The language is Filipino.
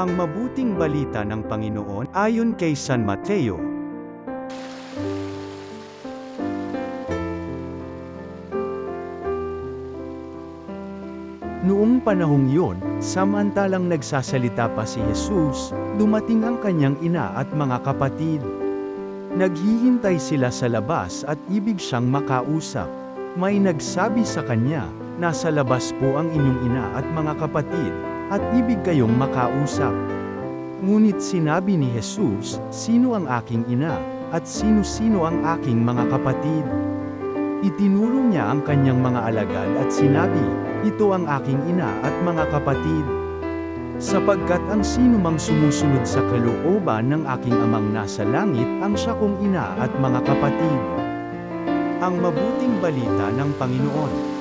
Ang mabuting balita ng Panginoon ayon kay San Mateo. Noong panahong iyon, samantalang nagsasalita pa si Jesus, dumating ang kanyang ina at mga kapatid. Naghihintay sila sa labas at ibig siyang makausap. May nagsabi sa kanya, "Nasa labas po ang inyong ina at mga kapatid, at ibig kayong makausap." Ngunit sinabi ni Jesus, "Sino ang aking ina, at sino-sino ang aking mga kapatid?" Itinuro niya ang kanyang mga alagad at sinabi, "Ito ang aking ina at mga kapatid. Sapagkat ang sino mang sumusunod sa kalooban ng aking amang nasa langit ang siya kong ina at mga kapatid." Ang mabuting balita ng Panginoon.